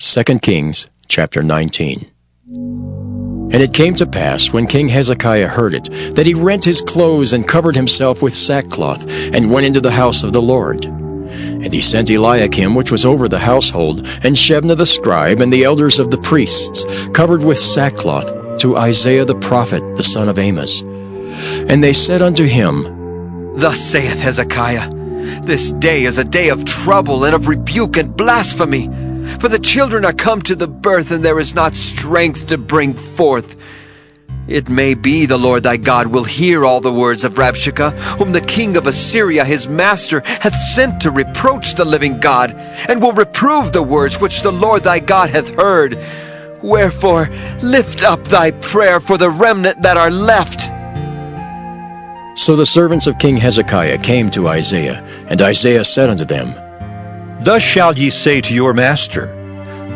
2 Kings chapter 19. And it came to pass, when King Hezekiah heard it, that he rent his clothes and covered himself with sackcloth, and went into the house of the Lord. And he sent Eliakim, which was over the household, and Shebna the scribe, and the elders of the priests, covered with sackcloth, to Isaiah the prophet, the son of Amoz. And they said unto him, Thus saith Hezekiah, This day is a day of trouble and of rebuke and blasphemy. For the children are come to the birth, and there is not strength to bring forth. It may be the Lord thy God will hear all the words of Rabshakeh, whom the king of Assyria his master hath sent to reproach the living God, and will reprove the words which the Lord thy God hath heard. Wherefore lift up thy prayer for the remnant that are left. So the servants of King Hezekiah came to Isaiah, and Isaiah said unto them, Thus shall ye say to your master,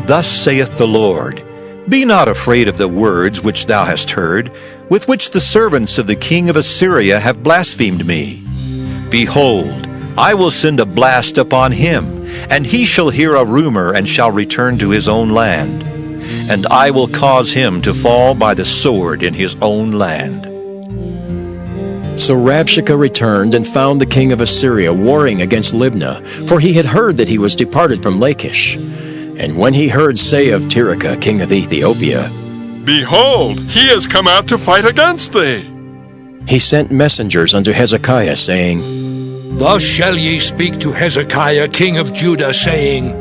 Thus saith the Lord, Be not afraid of the words which thou hast heard, with which the servants of the king of Assyria have blasphemed me. Behold, I will send a blast upon him, and he shall hear a rumor, and shall return to his own land. And I will cause him to fall by the sword in his own land. So Rabshakeh returned and found the king of Assyria warring against Libnah, for he had heard that he was departed from Lachish. And when he heard say of Tirhakah, king of Ethiopia, Behold, he is come out to fight against thee, he sent messengers unto Hezekiah, saying, Thus shall ye speak to Hezekiah king of Judah, saying,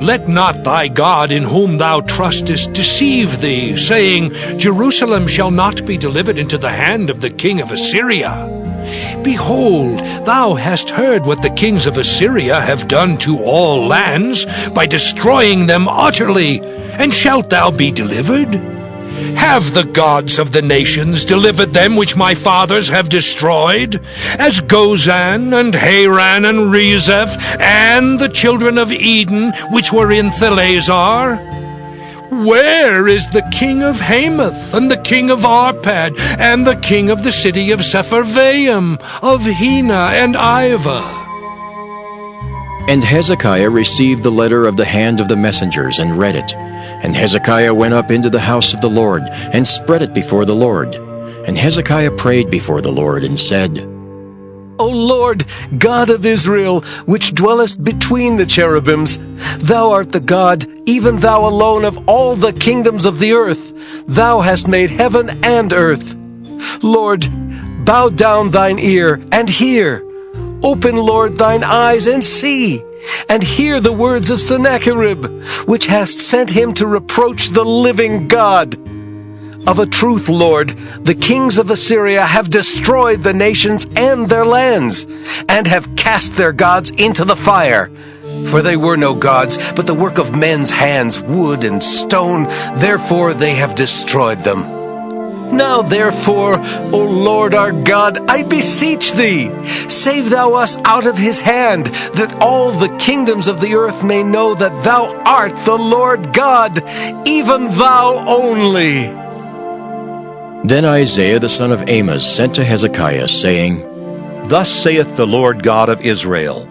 Let not thy God in whom thou trustest deceive thee, saying, Jerusalem shall not be delivered into the hand of the king of Assyria. Behold, thou hast heard what the kings of Assyria have done to all lands, by destroying them utterly, and shalt thou be delivered? Have the gods of the nations delivered them which my fathers have destroyed, as Gozan, and Haran, and Rezeph, and the children of Eden, which were in Thalazar? Where is the king of Hamath, and the king of Arpad, and the king of the city of Sepharvaim, of Hena and Ivah? And Hezekiah received the letter of the hand of the messengers, and read it. And Hezekiah went up into the house of the Lord, and spread it before the Lord. And Hezekiah prayed before the Lord, and said, O Lord, God of Israel, which dwellest between the cherubims, thou art the God, even thou alone of all the kingdoms of the earth. Thou hast made heaven and earth. Lord, bow down thine ear, and hear. Open, Lord, thine eyes, and see, and hear the words of Sennacherib, which hast sent him to reproach the living God. Of a truth, Lord, the kings of Assyria have destroyed the nations and their lands, and have cast their gods into the fire. For they were no gods, but the work of men's hands, wood and stone, therefore they have destroyed them. Now therefore, O Lord our God, I beseech thee, save thou us out of his hand, that all the kingdoms of the earth may know that thou art the Lord God, even thou only. Then Isaiah the son of Amoz sent to Hezekiah, saying, Thus saith the Lord God of Israel,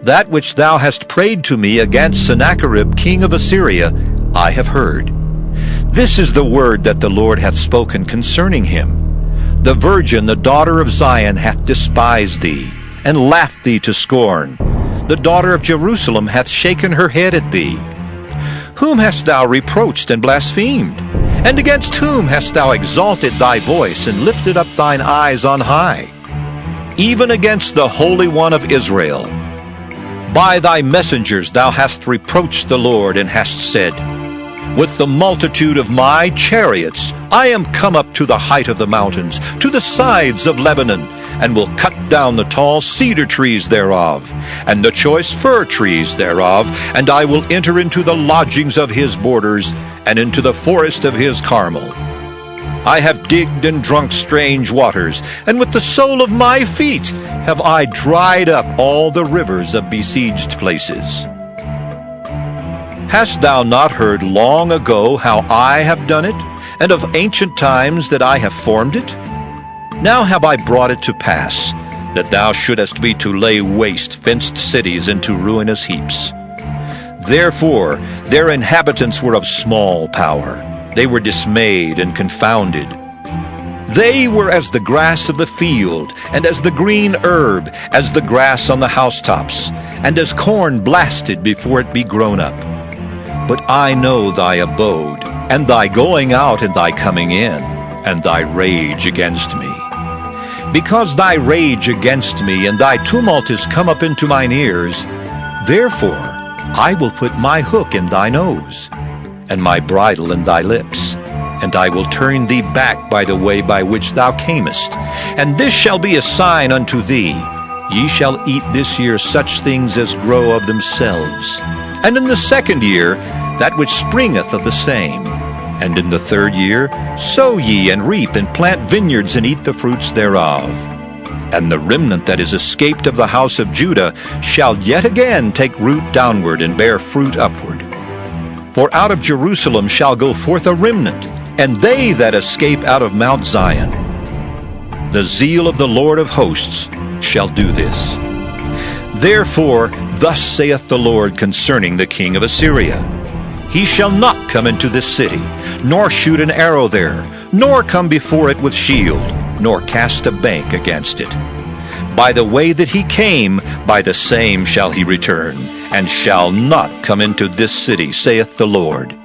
That which thou hast prayed to me against Sennacherib king of Assyria, I have heard. This is the word that the Lord hath spoken concerning him. The virgin, the daughter of Zion, hath despised thee, and laughed thee to scorn. The daughter of Jerusalem hath shaken her head at thee. Whom hast thou reproached and blasphemed? And against whom hast thou exalted thy voice, and lifted up thine eyes on high? Even against the Holy One of Israel. By thy messengers thou hast reproached the Lord, and hast said, With the multitude of my chariots I am come up to the height of the mountains, to the sides of Lebanon, and will cut down the tall cedar trees thereof, and the choice fir trees thereof, and I will enter into the lodgings of his borders, and into the forest of his Carmel. I have digged and drunk strange waters, and with the sole of my feet have I dried up all the rivers of besieged places. Hast thou not heard long ago how I have done it, and of ancient times that I have formed it? Now have I brought it to pass, that thou shouldest be to lay waste fenced cities into ruinous heaps. Therefore their inhabitants were of small power. They were dismayed and confounded. They were as the grass of the field, and as the green herb, as the grass on the housetops, and as corn blasted before it be grown up. But I know thy abode, and thy going out and thy coming in, and thy rage against me. Because thy rage against me and thy tumult is come up into mine ears, therefore I will put my hook in thy nose, and my bridle in thy lips, and I will turn thee back by the way by which thou camest. And this shall be a sign unto thee: ye shall eat this year such things as grow of themselves, and in the second year that which springeth of the same. And in the third year sow ye and reap and plant vineyards and eat the fruits thereof. And the remnant that is escaped of the house of Judah shall yet again take root downward and bear fruit upward. For out of Jerusalem shall go forth a remnant, and they that escape out of Mount Zion. The zeal of the Lord of hosts shall do this. Therefore thus saith the Lord concerning the king of Assyria: He shall not come into this city, nor shoot an arrow there, nor come before it with shield, nor cast a bank against it. By the way that he came, by the same shall he return, and shall not come into this city, saith the Lord.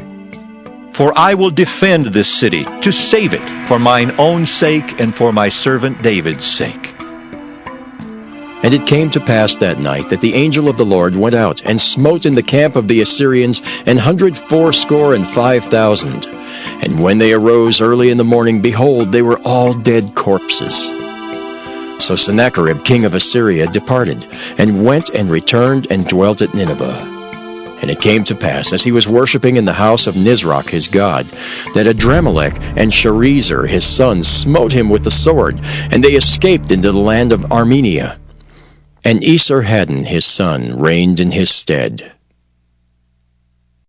For I will defend this city, to save it, for mine own sake and for my servant David's sake. And it came to pass that night that the angel of the Lord went out and smote in the camp of the Assyrians 185,000. And when they arose early in the morning, behold, they were all dead corpses. So Sennacherib king of Assyria departed, and went and returned and dwelt at Nineveh. And it came to pass, as he was worshipping in the house of Nisroch his god, that Adramelech and Sharezer his sons smote him with the sword, and they escaped into the land of Armenia. And Esarhaddon his son reigned in his stead.